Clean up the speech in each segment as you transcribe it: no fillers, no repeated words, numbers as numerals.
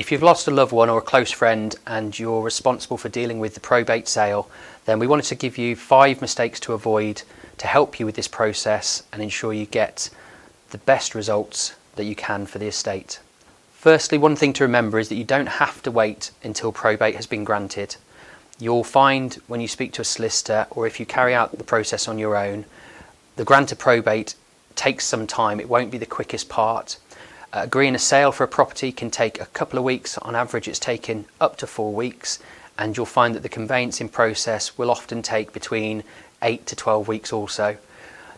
If you've lost a loved one or a close friend and you're responsible for dealing with the probate sale, then we wanted to give you 5 mistakes to avoid to help you with this process and ensure you get the best results that you can for the estate. Firstly, one thing to remember is that you don't have to wait until probate has been granted. You'll find when you speak to a solicitor or if you carry out the process on your own, the grant of probate takes some time. It won't be the quickest part. Agreeing a sale for a property can take a couple of weeks. On average, it's taken up to 4 weeks, and you'll find that the conveyancing process will often take between 8 to 12 weeks also.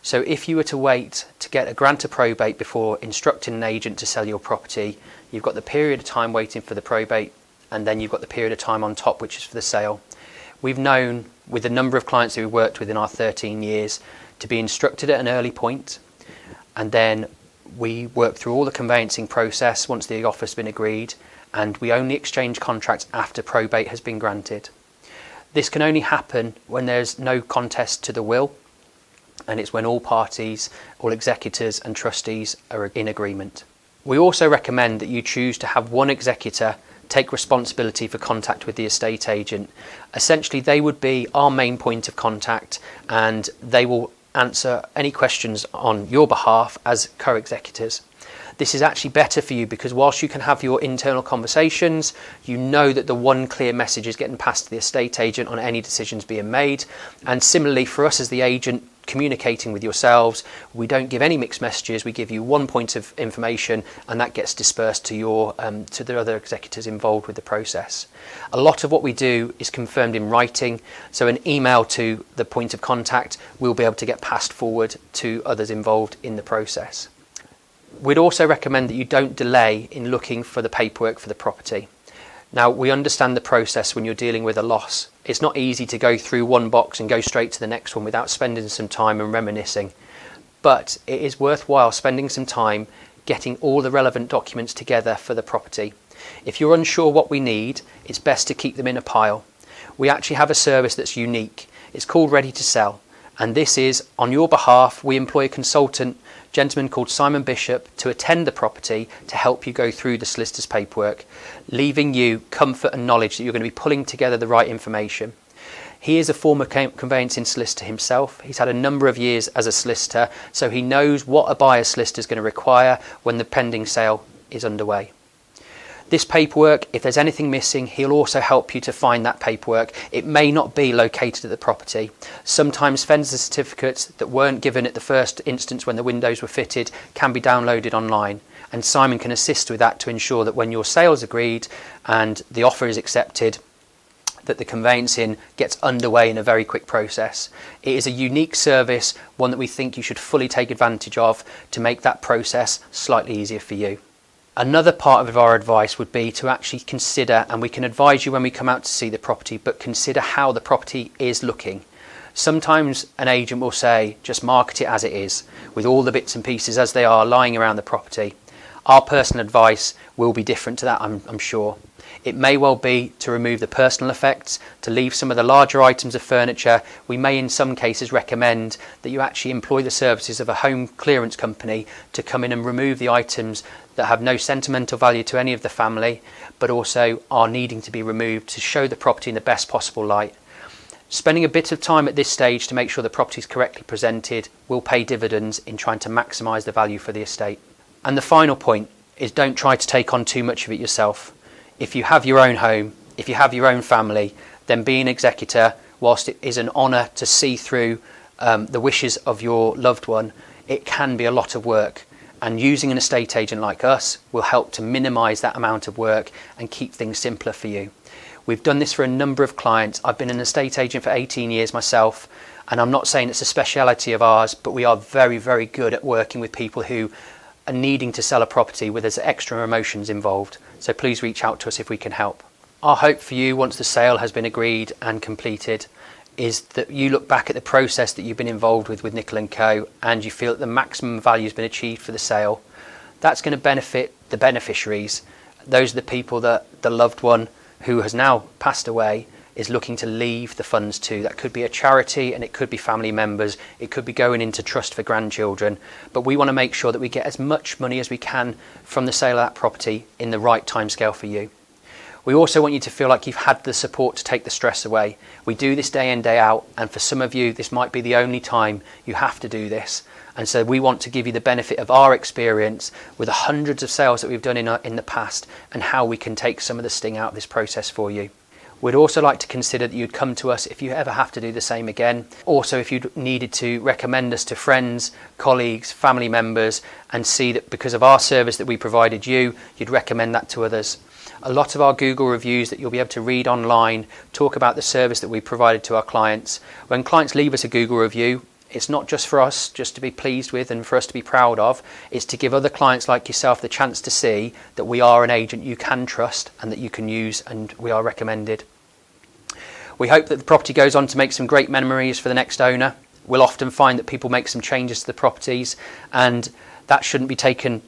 So if you were to wait to get a grant of probate before instructing an agent to sell your property, you've got the period of time waiting for the probate, and then you've got the period of time on top, which is for the sale. We've known with the number of clients that we've worked with in our 13 years to be instructed at an early point, and then we work through all the conveyancing process once the offer's been agreed, and we only exchange contracts after probate has been granted. This can only happen when there's no contest to the will, and it's when all parties, all executors and trustees are in agreement. We also recommend that you choose to have one executor take responsibility for contact with the estate agent. Essentially, they would be our main point of contact, and they will answer any questions on your behalf as co-executors. This is actually better for you because whilst you can have your internal conversations, you know that the one clear message is getting passed to the estate agent on any decisions being made. And similarly for us as the agent communicating with yourselves, we don't give any mixed messages. We give you one point of information, and that gets dispersed to your to the other executors involved with the process. A lot of what we do is confirmed in writing, so an email to the point of contact will be able to get passed forward to others involved in the process. We'd also recommend that you don't delay in looking for the paperwork for the property. Now, we understand the process when you're dealing with a loss. It's not easy to go through one box and go straight to the next one without spending some time and reminiscing. But it is worthwhile spending some time getting all the relevant documents together for the property. If you're unsure what we need, it's best to keep them in a pile. We actually have a service that's unique. It's called Ready to Sell. And this is, on your behalf, we employ a consultant, gentleman called Simon Bishop, to attend the property to help you go through the solicitor's paperwork, leaving you comfort and knowledge that you're going to be pulling together the right information. He is a former conveyancing solicitor himself. He's had a number of years as a solicitor, so he knows what a buyer's solicitor is going to require when the pending sale is underway. This paperwork, if there's anything missing, he'll also help you to find that paperwork. It may not be located at the property. Sometimes fender certificates that weren't given at the first instance when the windows were fitted can be downloaded online, and Simon can assist with that to ensure that when your sale's agreed and the offer is accepted, that the conveyancing gets underway in a very quick process. It is a unique service, one that we think you should fully take advantage of to make that process slightly easier for you. Another part of our advice would be to actually consider, and we can advise you when we come out to see the property, but consider how the property is looking. Sometimes an agent will say, just market it as it is, with all the bits and pieces as they are lying around the property. Our personal advice will be different to that, I'm sure. It may well be to remove the personal effects, to leave some of the larger items of furniture. We may in some cases recommend that you actually employ the services of a home clearance company to come in and remove the items that have no sentimental value to any of the family, but also are needing to be removed to show the property in the best possible light. Spending a bit of time at this stage to make sure the property is correctly presented will pay dividends in trying to maximise the value for the estate. And the final point is, don't try to take on too much of it yourself. If you have your own home, if you have your own family, then being an executor, whilst it is an honour to see through the wishes of your loved one, it can be a lot of work. And using an estate agent like us will help to minimise that amount of work and keep things simpler for you. We've done this for a number of clients. I've been an estate agent for 18 years myself, and I'm not saying it's a speciality of ours, but we are very, very good at working with people who are needing to sell a property with there's extra emotions involved. So please reach out to us if we can help. Our hope for you, once the sale has been agreed and completed, is that you look back at the process that you've been involved with Nicol Co, and you feel that the maximum value has been achieved for the sale. That's going to benefit the beneficiaries. Those are the people that the loved one who has now passed away is looking to leave the funds to. That could be a charity, and it could be family members, it could be going into trust for grandchildren, but we want to make sure that we get as much money as we can from the sale of that property in the right timescale for you. We also want you to feel like you've had the support to take the stress away. We do this day in, day out, and for some of you this might be the only time you have to do this. And so we want to give you the benefit of our experience with the hundreds of sales that we've done in the past, and how we can take some of the sting out of this process for you. We'd also like to consider that you'd come to us if you ever have to do the same again. Also, if you needed to recommend us to friends, colleagues, family members, and see that because of our service that we provided you, you'd recommend that to others. A lot of our Google reviews that you'll be able to read online talk about the service that we provided to our clients. When clients leave us a Google review, it's not just for us just to be pleased with and for us to be proud of. It's to give other clients like yourself the chance to see that we are an agent you can trust and that you can use, and we are recommended. We hope that the property goes on to make some great memories for the next owner. We'll often find that people make some changes to the properties, and that shouldn't be taken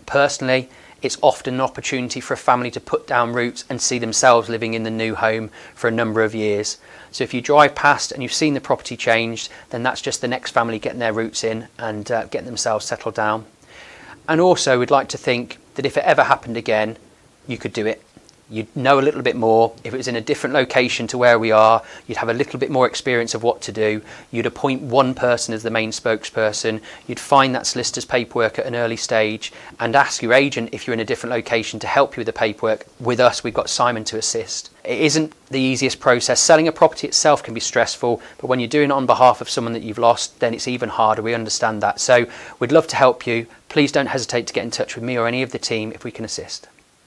personally. It's often an opportunity for a family to put down roots and see themselves living in the new home for a number of years. So if you drive past and you've seen the property changed, then that's just the next family getting their roots in and getting themselves settled down. And also we'd like to think that if it ever happened again, you could do it. You'd know a little bit more. If it was in a different location to where we are, you'd have a little bit more experience of what to do. You'd appoint one person as the main spokesperson. You'd find that solicitor's paperwork at an early stage and ask your agent, if you're in a different location, to help you with the paperwork. With us, we've got Simon to assist. It isn't the easiest process. Selling a property itself can be stressful, but when you're doing it on behalf of someone that you've lost, then it's even harder. We understand that. So we'd love to help you. Please don't hesitate to get in touch with me or any of the team if we can assist.